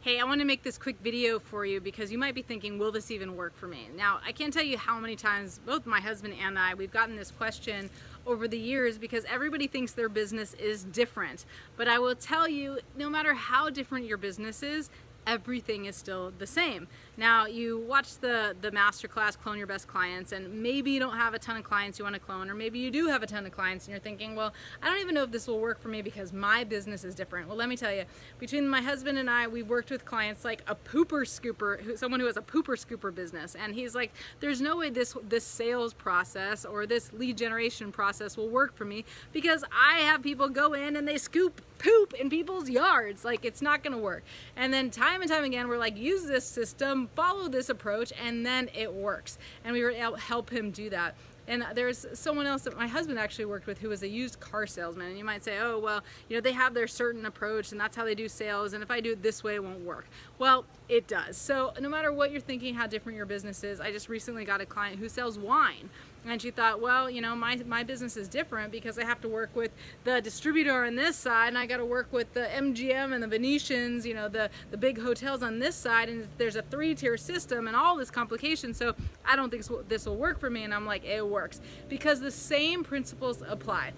Hey, I want to make this quick video for you because you might be thinking, will this even work for me? Now, I can't tell you how many times both my husband and I, we've gotten this question over the years because everybody thinks their business is different. But I will tell you, no matter how different your business is, everything is still the same. Now, you watch the masterclass, Clone Your Best Clients, and maybe you don't have a ton of clients you want to clone, or maybe you do have a ton of clients and you're thinking, well, I don't even know if this will work for me because my business is different. Well, let me tell you, between my husband and I, we've worked with clients like a pooper scooper, someone who has a pooper scooper business, and he's like, there's no way this sales process or this lead generation process will work for me because I have people go in and they scoop poop in people's yards. Like, it's not gonna work. And then time and time again, we're like, use this system, follow this approach, and then it works. And we were able to help him do that. And there's someone else that my husband actually worked with who was a used car salesman. And you might say, oh, well, you know, they have their certain approach and that's how they do sales. And if I do it this way, it won't work. Well, it does. So no matter what you're thinking, how different your business is, I just recently got a client who sells wine. And she thought, well, you know, my business is different because I have to work with the distributor on this side and I got to work with the MGM and the Venetians, you know, the big hotels on this side, and there's a 3-tier system and all this complication. So I don't think this will work for me. And I'm like, it works because the same principles apply.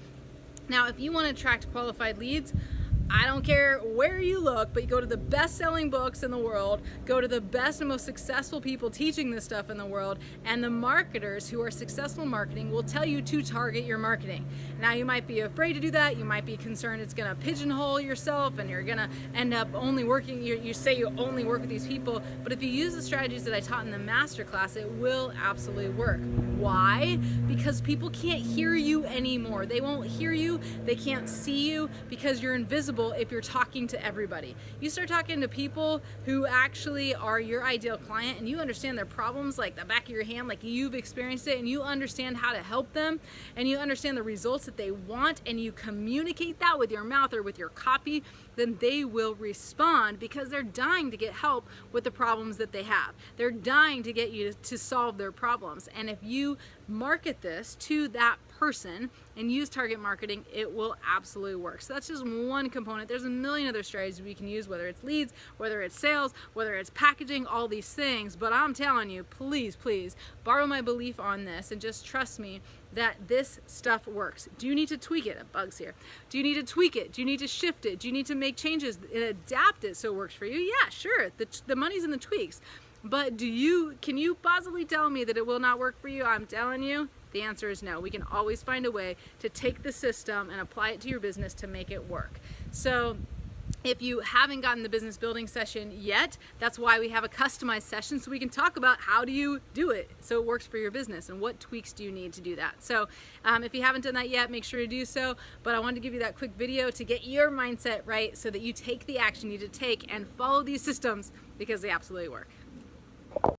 Now, if you want to attract qualified leads, I don't care where you look, but you go to the best-selling books in the world, go to the best and most successful people teaching this stuff in the world, and the marketers who are successful marketing will tell you to target your marketing. Now, you might be afraid to do that. You might be concerned it's going to pigeonhole yourself and you're going to end up only working, you say you only work with these people, but if you use the strategies that I taught in the masterclass, it will absolutely work. Why? Because people can't hear you anymore. They won't hear you. They can't see you because you're invisible if you're talking to everybody. You start talking to people who actually are your ideal client and you understand their problems like the back of your hand, like you've experienced it, and you understand how to help them and you understand the results that they want, and you communicate that with your mouth or with your copy, then they will respond because they're dying to get help with the problems that they have. They're dying to get you to solve their problems. And if you market this to that person and use target marketing, it will absolutely work. So that's just one component. There's a million other strategies we can use, whether it's leads, whether it's sales, whether it's packaging, all these things. But I'm telling you, please borrow my belief on this and just trust me that this stuff works. Do you need to tweak it? Bugs here. Do you need to tweak it? Do you need to shift it? Do you need to make changes and adapt it so it works for you? Yeah, sure. The money's in the tweaks. But can you possibly tell me that it will not work for you? I'm telling you, the answer is no. We can always find a way to take the system and apply it to your business to make it work. So if you haven't gotten the business building session yet, that's why we have a customized session so we can talk about how do you do it so it works for your business and what tweaks do you need to do that. So if you haven't done that yet, make sure to do so. But I wanted to give you that quick video to get your mindset right so that you take the action you need to take and follow these systems because they absolutely work.